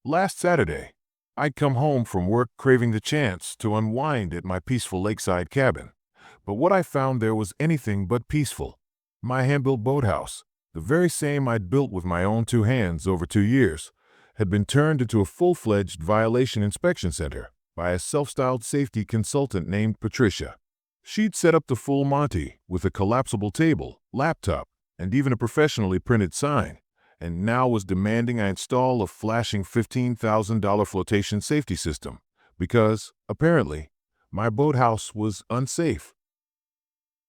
Last Saturday, I'd come home from work craving the chance to unwind at my peaceful lakeside cabin. But what I found there was anything but peaceful. My hand-built boathouse, the very same I'd built with my own two hands over 2 years, had been turned into a full-fledged violation inspection center by a self-styled safety consultant named Patricia. She'd set up the full Monty with a collapsible table, laptop, and even a professionally printed sign, and now was demanding I install a flashing $15,000 flotation safety system because, apparently, my boathouse was unsafe.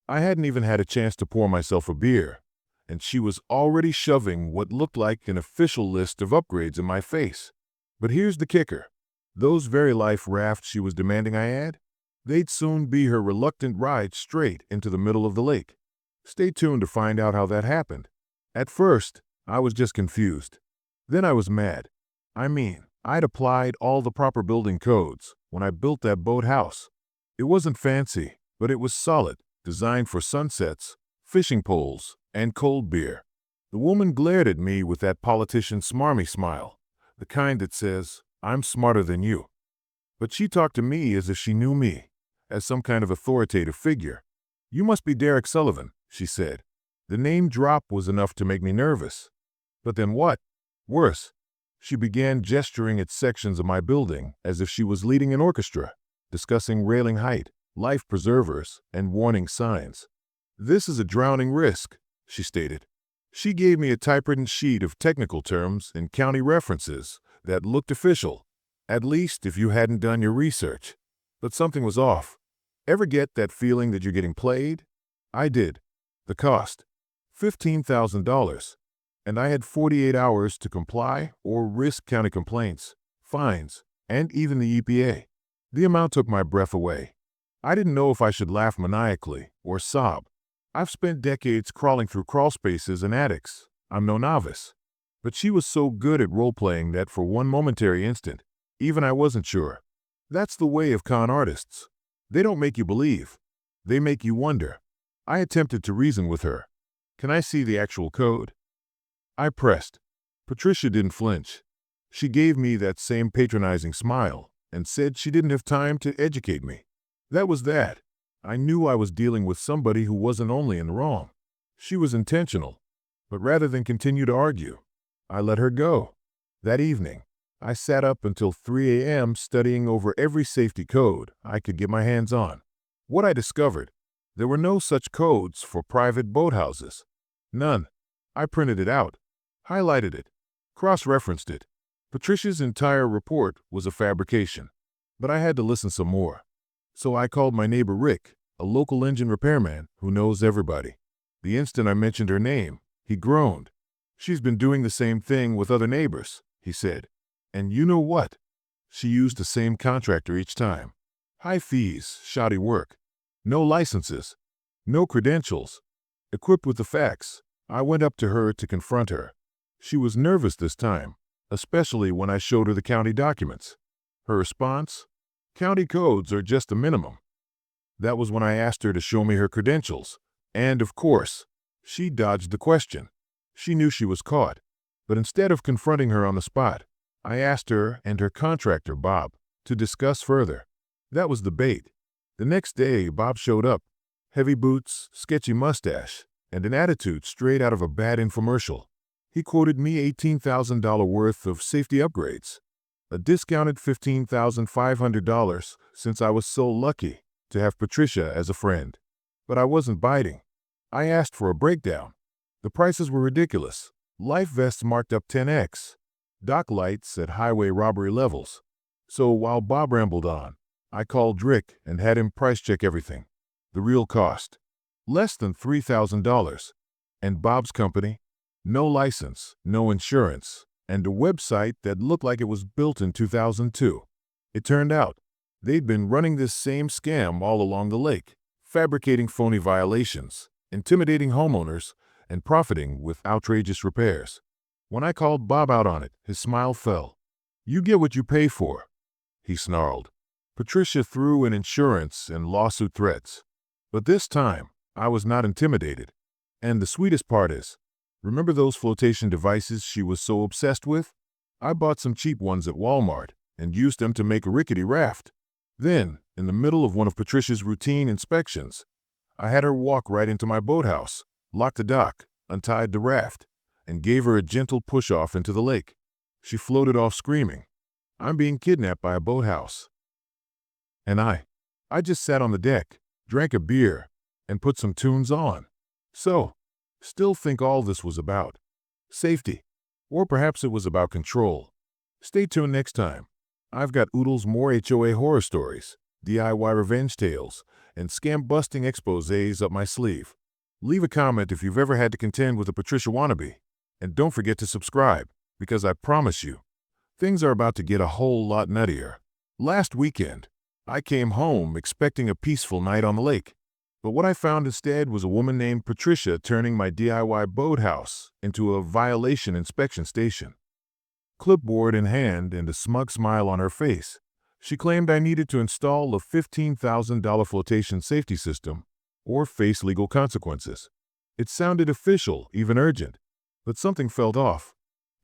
I hadn't even had a chance to pour myself a beer, and she was already shoving what looked like an official list of upgrades in my face. But here's the kicker. Those very life rafts she was demanding I add, they'd soon be her reluctant ride straight into the middle of the lake. Stay tuned to find out how that happened. At first, I was just confused. Then I was mad. I'd applied all the proper building codes when I built that boathouse. It wasn't fancy, but it was solid, designed for sunsets, fishing poles, and cold beer. The woman glared at me with that politician's smarmy smile, the kind that says, "I'm smarter than you." But she talked to me as if she knew me, as some kind of authoritative figure. "You must be Derek Sullivan," she said. The name drop was enough to make me nervous. But then what? Worse, she began gesturing at sections of my building as if she was leading an orchestra, discussing railing height, life preservers, and warning signs. "This is a drowning risk," she stated. She gave me a typewritten sheet of technical terms and county references that looked official, at least if you hadn't done your research. But something was off. Ever get that feeling that you're getting played? I did. The cost: $15,000. And I had 48 hours to comply or risk county complaints, fines, and even the EPA. The amount took my breath away. I didn't know if I should laugh maniacally or sob. I've spent decades crawling through crawl spaces and attics. I'm no novice. But she was so good at role-playing that for one momentary instant, even I wasn't sure. That's the way of con artists. They don't make you believe. They make you wonder. I attempted to reason with her. "Can I see the actual code?" I pressed. Patricia didn't flinch. She gave me that same patronizing smile and said she didn't have time to educate me. That was that. I knew I was dealing with somebody who wasn't only in the wrong. She was intentional. But rather than continue to argue, I let her go. That evening, I sat up until 3 a.m. studying over every safety code I could get my hands on. What I discovered: there were no such codes for private boathouses. None. I printed it out, highlighted it, cross-referenced it. Patricia's entire report was a fabrication. But I had to listen some more. So I called my neighbor Rick, a local engine repairman who knows everybody. The instant I mentioned her name, he groaned. "She's been doing the same thing with other neighbors," he said. "And you know what? She used the same contractor each time. High fees, shoddy work. No licenses. No credentials." Equipped with the facts, I went up to her to confront her. She was nervous this time, especially when I showed her the county documents. Her response: "County codes are just the minimum." That was when I asked her to show me her credentials. And, of course, she dodged the question. She knew she was caught. But instead of confronting her on the spot, I asked her and her contractor, Bob, to discuss further. That was the bait. The next day, Bob showed up. Heavy boots, sketchy mustache, and an attitude straight out of a bad infomercial. He quoted me $18,000 worth of safety upgrades, a discounted $15,500 since I was so lucky to have Patricia as a friend. But I wasn't biting. I asked for a breakdown. The prices were ridiculous. Life vests marked up 10x. Dock lights at highway robbery levels. So while Bob rambled on, I called Rick and had him price check everything. The real cost: less than $3,000. And Bob's company? No license, no insurance, and a website that looked like it was built in 2002. It turned out they'd been running this same scam all along the lake, fabricating phony violations, intimidating homeowners, and profiting with outrageous repairs. When I called Bob out on it, his smile fell. "You get what you pay for," he snarled. Patricia threw in insurance and lawsuit threats. But this time, I was not intimidated. And the sweetest part is, remember those flotation devices she was so obsessed with? I bought some cheap ones at Walmart and used them to make a rickety raft. Then, in the middle of one of Patricia's routine inspections, I had her walk right into my boathouse, locked the dock, untied the raft, and gave her a gentle push-off into the lake. She floated off screaming, "I'm being kidnapped by a boathouse." And I just sat on the deck, drank a beer, and put some tunes on. So, still think all this was about safety. Or perhaps it was about control. Stay tuned next time. I've got oodles more HOA horror stories, DIY revenge tales, and scam-busting exposés up my sleeve. Leave a comment if you've ever had to contend with a Patricia wannabe. And don't forget to subscribe, because I promise you, things are about to get a whole lot nuttier. Last weekend, I came home expecting a peaceful night on the lake. But what I found instead was a woman named Patricia turning my DIY boathouse into a violation inspection station. Clipboard in hand and a smug smile on her face, she claimed I needed to install a $15,000 flotation safety system or face legal consequences. It sounded official, even urgent, but something felt off.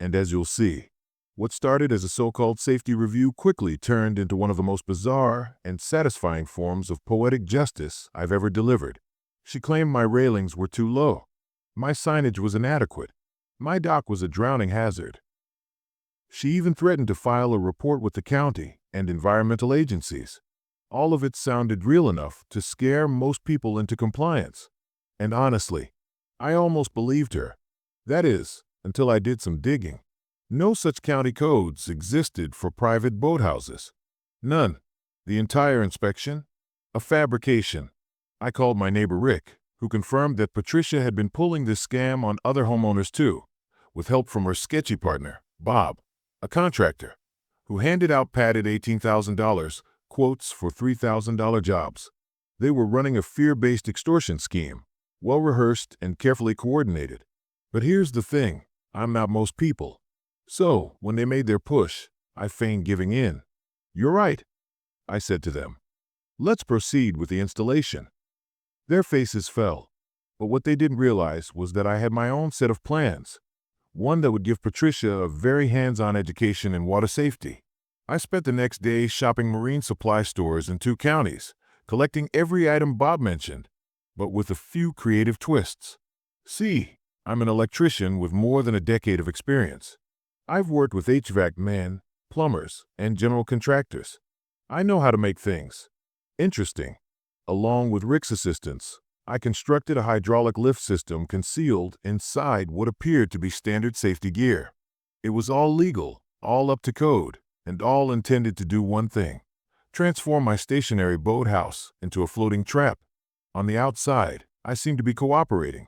And as you'll see, what started as a so-called safety review quickly turned into one of the most bizarre and satisfying forms of poetic justice I've ever delivered. She claimed my railings were too low. My signage was inadequate. My dock was a drowning hazard. She even threatened to file a report with the county and environmental agencies. All of it sounded real enough to scare most people into compliance. And honestly, I almost believed her. That is, until I did some digging. No such county codes existed for private boathouses. None. The entire inspection? A fabrication. I called my neighbor Rick, who confirmed that Patricia had been pulling this scam on other homeowners too, with help from her sketchy partner, Bob, a contractor, who handed out padded $18,000 quotes for $3,000 jobs. They were running a fear-based extortion scheme, well-rehearsed and carefully coordinated. But here's the thing, I'm not most people. So, when they made their push, I feigned giving in. "You're right," I said to them. "Let's proceed with the installation." Their faces fell, but what they didn't realize was that I had my own set of plans, one that would give Patricia a very hands-on education in water safety. I spent the next day shopping marine supply stores in 2 counties, collecting every item Bob mentioned, but with a few creative twists. See, I'm an electrician with more than a decade of experience. I've worked with HVAC men, plumbers, and general contractors. I know how to make things interesting. Along with Rick's assistance, I constructed a hydraulic lift system concealed inside what appeared to be standard safety gear. It was all legal, all up to code, and all intended to do one thing: transform my stationary boathouse into a floating trap. On the outside, I seemed to be cooperating,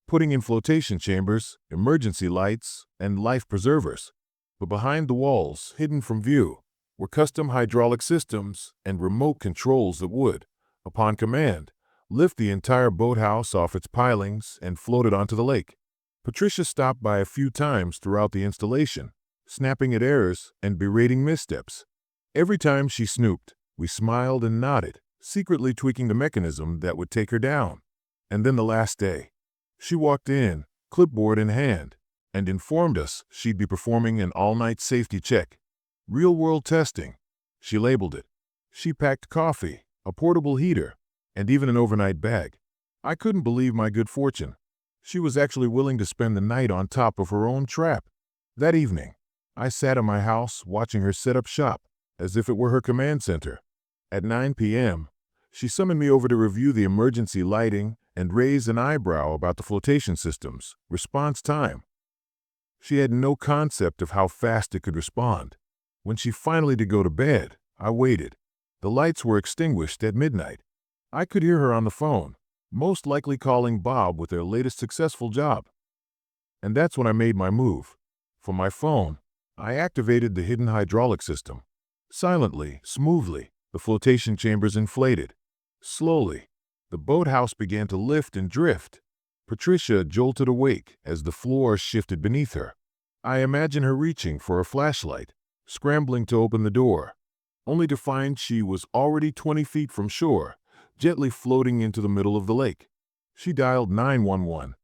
putting in flotation chambers, emergency lights, and life preservers. But behind the walls, hidden from view, were custom hydraulic systems and remote controls that would, upon command, lift the entire boathouse off its pilings and float it onto the lake. Patricia stopped by a few times throughout the installation, snapping at errors and berating missteps. Every time she snooped, we smiled and nodded, secretly tweaking the mechanism that would take her down. And then the last day, she walked in, clipboard in hand, and informed us she'd be performing an all-night safety check. Real-world testing, she labeled it. She packed coffee, a portable heater, and even an overnight bag. I couldn't believe my good fortune. She was actually willing to spend the night on top of her own trap. That evening, I sat in my house watching her set up shop, as if it were her command center. At 9 p.m., she summoned me over to review the emergency lighting and raise an eyebrow about the flotation system's response time. She had no concept of how fast it could respond. When she finally did go to bed, I waited. The lights were extinguished at midnight. I could hear her on the phone, most likely calling Bob with their latest successful job. And that's when I made my move. From my phone, I activated the hidden hydraulic system. Silently, smoothly, the flotation chambers inflated. Slowly, the boathouse began to lift and drift. Patricia jolted awake as the floor shifted beneath her. I imagine her reaching for a flashlight, scrambling to open the door, only to find she was already 20 feet from shore, gently floating into the middle of the lake. She dialed 911.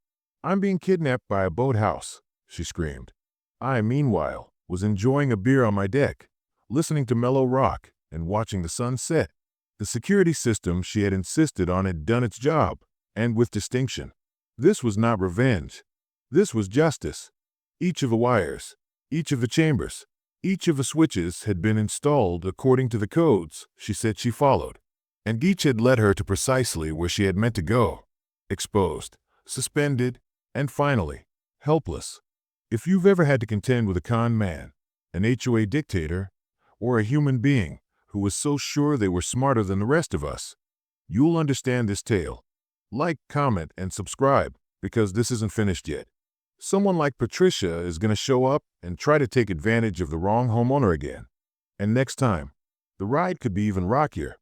"I'm being kidnapped by a boathouse," she screamed. I, meanwhile, was enjoying a beer on my deck, listening to mellow rock and watching the sun set. The security system she had insisted on had done its job, and with distinction. This was not revenge. This was justice. Each of the wires, each of the chambers, each of the switches had been installed according to the codes she said she followed, and each had led her to precisely where she had meant to go. Exposed, suspended, and finally, helpless. If you've ever had to contend with a con man, an HOA dictator, or a human being who was so sure they were smarter than the rest of us, you'll understand this tale. Like, comment, and subscribe, because this isn't finished yet. Someone like Patricia is going to show up and try to take advantage of the wrong homeowner again. And next time, the ride could be even rockier.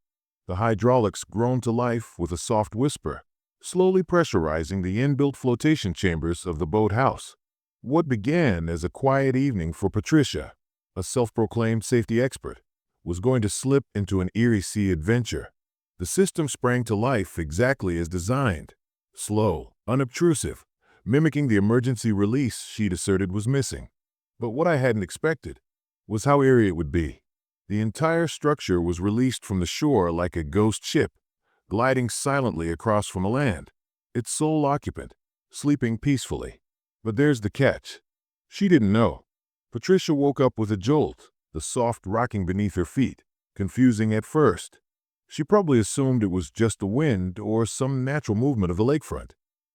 The hydraulics groan to life with a soft whisper, slowly pressurizing the inbuilt flotation chambers of the boathouse. What began as a quiet evening for Patricia, a self-proclaimed safety expert, was going to slip into an eerie sea adventure. The system sprang to life exactly as designed, slow, unobtrusive, mimicking the emergency release she'd asserted was missing. But what I hadn't expected was how eerie it would be. The entire structure was released from the shore like a ghost ship, gliding silently across from the land, its sole occupant, sleeping peacefully. But there's the catch. She didn't know. Patricia woke up with a jolt, the soft rocking beneath her feet, confusing at first. She probably assumed it was just the wind or some natural movement of the lakefront.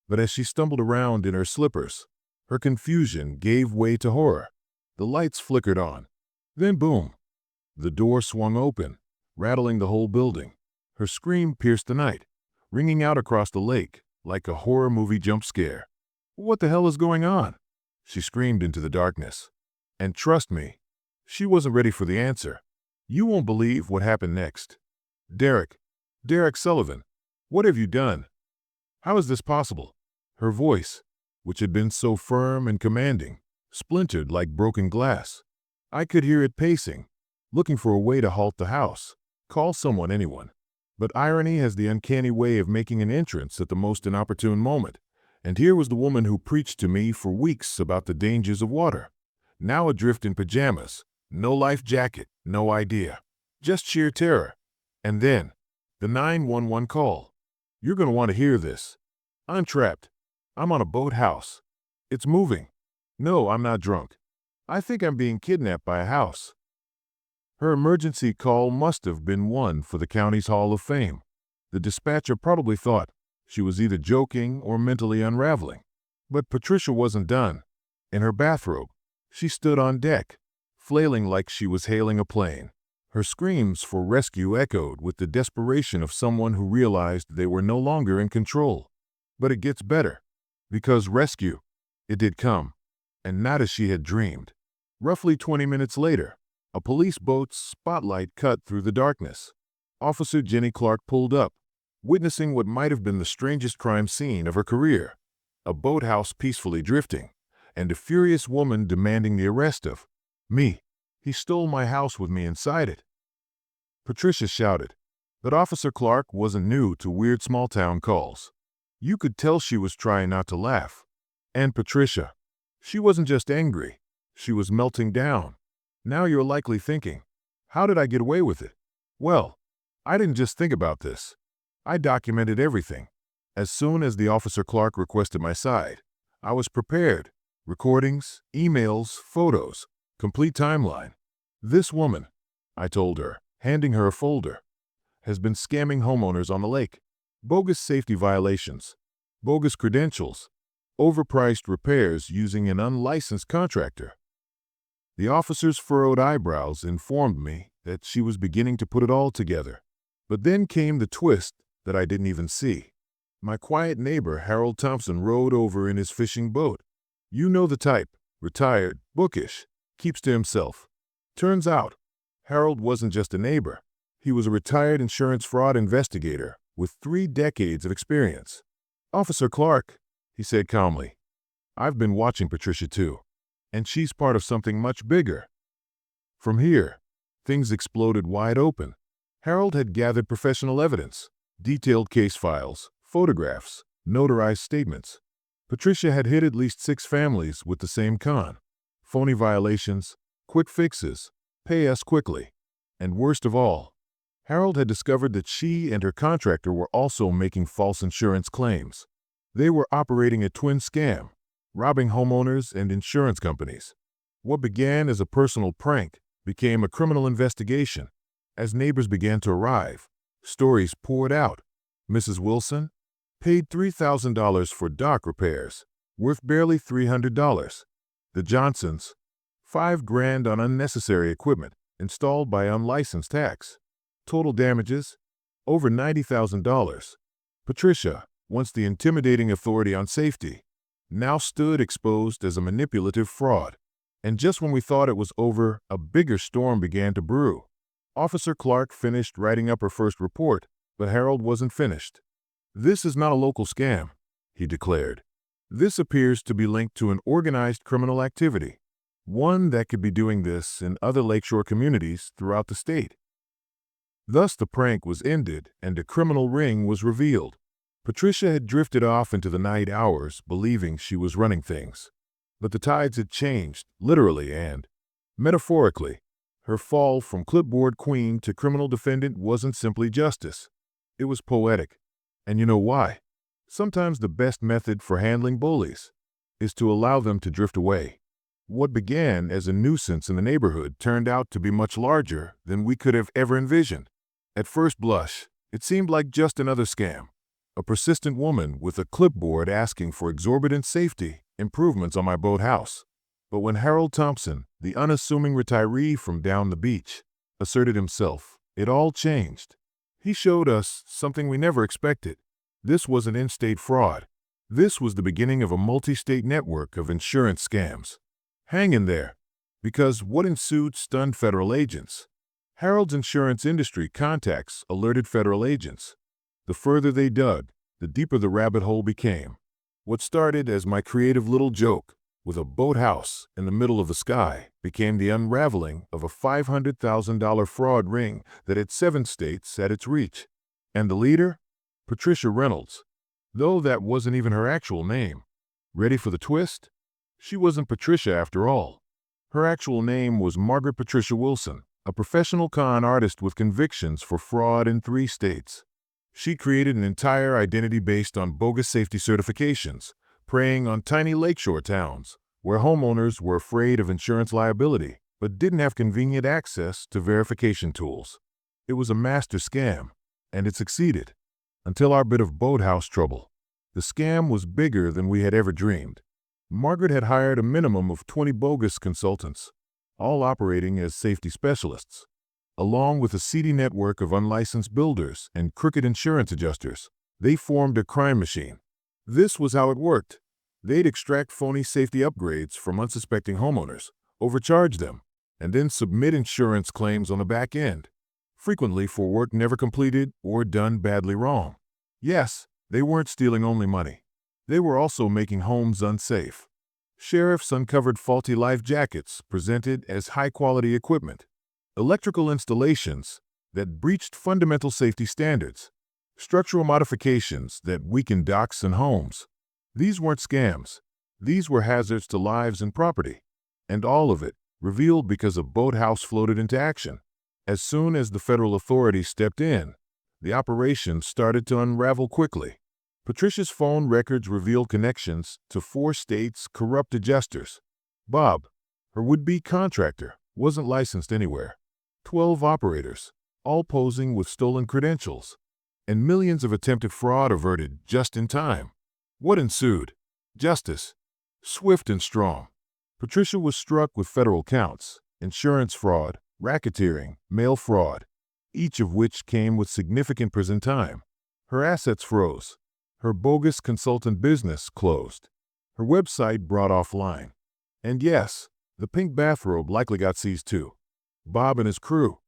But as she stumbled around in her slippers, her confusion gave way to horror. The lights flickered on. Then boom! The door swung open, rattling the whole building. Her scream pierced the night, ringing out across the lake like a horror movie jump scare. "What the hell is going on?" she screamed into the darkness. And trust me, she wasn't ready for the answer. You won't believe what happened next. Derek Sullivan, what have you done? How is this possible?" Her voice, which had been so firm and commanding, splintered like broken glass. I could hear it pacing, looking for a way to halt the house, call someone, anyone. But irony has the uncanny way of making an entrance at the most inopportune moment. And here was the woman who preached to me for weeks about the dangers of water. Now adrift in pajamas, no life jacket, no idea, just sheer terror. And then, the 911 call. You're going to want to hear this. I'm trapped. I'm on a boathouse. It's moving. No, I'm not drunk. I think I'm being kidnapped by a house. Her emergency call must have been one for the county's Hall of Fame. The dispatcher probably thought she was either joking or mentally unraveling. But Patricia wasn't done. In her bathrobe, she stood on deck, flailing like she was hailing a plane. Her screams for rescue echoed with the desperation of someone who realized they were no longer in control. But it gets better, because rescue, it did come, and not as she had dreamed. Roughly 20 minutes later, a police boat's spotlight cut through the darkness. Officer Jenny Clark pulled up, witnessing what might have been the strangest crime scene of her career. A boathouse peacefully drifting, and a furious woman demanding the arrest of me. "He stole my house with me inside it," Patricia shouted. But Officer Clark wasn't new to weird small-town calls. You could tell she was trying not to laugh. And Patricia, she wasn't just angry, she was melting down. Now you're likely thinking, how did I get away with it? Well, I didn't just think about this. I documented everything. As soon as the Officer Clark requested my side, I was prepared. Recordings, emails, photos, complete timeline. "This woman," I told her, handing her a folder, "has been scamming homeowners on the lake. Bogus safety violations, bogus credentials, overpriced repairs using an unlicensed contractor." The officer's furrowed eyebrows informed me that she was beginning to put it all together. But then came the twist that I didn't even see. My quiet neighbor Harold Thompson rowed over in his fishing boat. You know the type, retired, bookish, keeps to himself. Turns out, Harold wasn't just a neighbor. He was a retired insurance fraud investigator with 3 decades of experience. "Officer Clark," he said calmly, "I've been watching Patricia too, and she's part of something much bigger." From here, things exploded wide open. Harold had gathered professional evidence, detailed case files, photographs, notarized statements. Patricia had hit at least 6 families with the same con. Phony violations, quick fixes, pay us quickly. And worst of all, Harold had discovered that she and her contractor were also making false insurance claims. They were operating a twin scam, robbing homeowners and insurance companies. What began as a personal prank became a criminal investigation. As neighbors began to arrive, stories poured out. Mrs. Wilson paid $3,000 for dock repairs, worth barely $300. The Johnsons, $5,000 on unnecessary equipment installed by unlicensed techs. Total damages, over $90,000. Patricia, once the intimidating authority on safety, now stood exposed as a manipulative fraud. And just when we thought it was over, a bigger storm began to brew. Officer Clark finished writing up her first report, but Harold wasn't finished. "This is not a local scam," he declared. "This appears to be linked to an organized criminal activity, one that could be doing this in other lakeshore communities throughout the state." Thus the prank was ended and a criminal ring was revealed. Patricia had drifted off into the night hours, believing she was running things. But the tides had changed, literally and metaphorically. Her fall from clipboard queen to criminal defendant wasn't simply justice. It was poetic. And you know why? Sometimes the best method for handling bullies is to allow them to drift away. What began as a nuisance in the neighborhood turned out to be much larger than we could have ever envisioned. At first blush, it seemed like just another scam. A persistent woman with a clipboard asking for exorbitant safety improvements on my boathouse. But when Harold Thompson, the unassuming retiree from down the beach, asserted himself, it all changed. He showed us something we never expected. This was an in-state fraud. This was the beginning of a multi-state network of insurance scams. Hang in there, because what ensued stunned federal agents. Harold's insurance industry contacts alerted federal agents. The further they dug, the deeper the rabbit hole became. What started as my creative little joke with a boathouse in the middle of the sky became the unraveling of a $500,000 fraud ring that had 7 states at its reach. And the leader? Patricia Reynolds. Though that wasn't even her actual name. Ready for the twist? She wasn't Patricia after all. Her actual name was Margaret Patricia Wilson, a professional con artist with convictions for fraud in 3 states. She created an entire identity based on bogus safety certifications, preying on tiny lakeshore towns, where homeowners were afraid of insurance liability, but didn't have convenient access to verification tools. It was a master scam, and it succeeded. Until our bit of boathouse trouble. The scam was bigger than we had ever dreamed. Margaret had hired a minimum of 20 bogus consultants, all operating as safety specialists. Along with a seedy network of unlicensed builders and crooked insurance adjusters, they formed a crime machine. This was how it worked. They'd extract phony safety upgrades from unsuspecting homeowners, overcharge them, and then submit insurance claims on the back end, frequently for work never completed or done badly wrong. Yes, they weren't stealing only money. They were also making homes unsafe. Sheriffs uncovered faulty life jackets presented as high-quality equipment, electrical installations that breached fundamental safety standards, structural modifications that weakened docks and homes. These weren't scams. These were hazards to lives and property. And all of it revealed because a boathouse floated into action. As soon as the federal authorities stepped in, the operation started to unravel quickly. Patricia's phone records revealed connections to 4 states' corrupt adjusters. Bob, her would-be contractor, wasn't licensed anywhere. 12 operators, all posing with stolen credentials, and millions of attempted fraud averted just in time. What ensued? Justice. Swift and strong. Patricia was struck with federal counts, insurance fraud, racketeering, mail fraud, each of which came with significant prison time. Her assets froze. Her bogus consultant business closed. Her website brought offline. And yes, the pink bathrobe likely got seized too. Bob and his crew,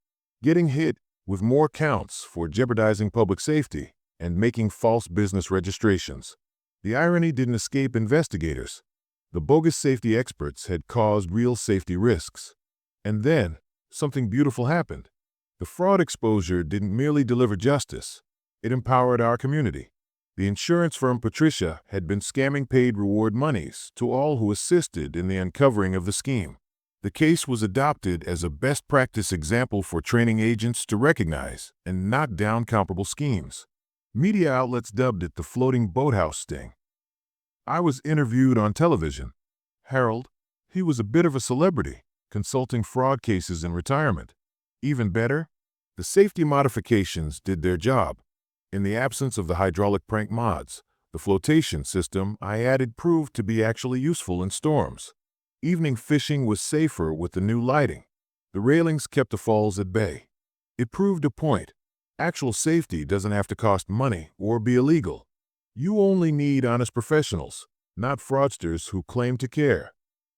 getting hit with more counts for jeopardizing public safety and making false business registrations. The irony didn't escape investigators. The bogus safety experts had caused real safety risks. And then, something beautiful happened. The fraud exposure didn't merely deliver justice, it empowered our community. The insurance firm Patricia had been scamming paid reward monies to all who assisted in the uncovering of the scheme. The case was adopted as a best practice example for training agents to recognize and knock down comparable schemes. Media outlets dubbed it the floating boathouse sting. I was interviewed on television. Harold, he was a bit of a celebrity, consulting fraud cases in retirement. Even better, the safety modifications did their job. In the absence of the hydraulic prank mods, the flotation system I added proved to be actually useful in storms. Evening fishing was safer with the new lighting. The railings kept the falls at bay. It proved a point. Actual safety doesn't have to cost money or be illegal. You only need honest professionals, not fraudsters who claim to care.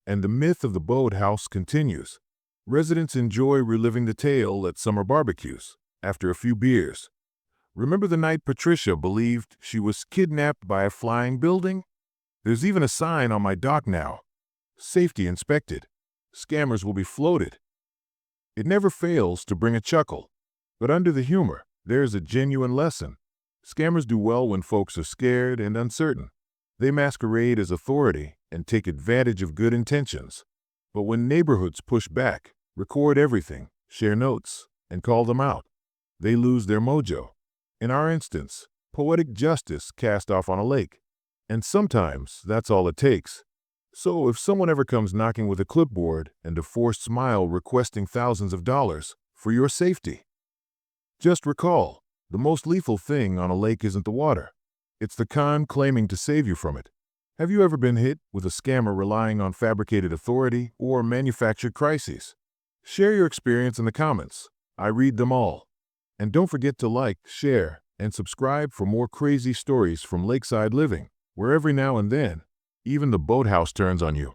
And the myth of the boathouse continues. Residents enjoy reliving the tale at summer barbecues after a few beers. Remember the night Patricia believed she was kidnapped by a flying building? There's even a sign on my dock now. Safety inspected. Scammers will be floated. It never fails to bring a chuckle. But under the humor, there's a genuine lesson. Scammers do well when folks are scared and uncertain. They masquerade as authority and take advantage of good intentions. But when neighborhoods push back, record everything, share notes, and call them out, they lose their mojo. In our instance, poetic justice cast off on a lake. And sometimes that's all it takes. So if someone ever comes knocking with a clipboard and a forced smile requesting thousands of dollars for your safety, just recall, the most lethal thing on a lake isn't the water. It's the con claiming to save you from it. Have you ever been hit with a scammer relying on fabricated authority or manufactured crises? Share your experience in the comments. I read them all. And don't forget to like, share, and subscribe for more crazy stories from lakeside living, where every now and then, even the boathouse turns on you.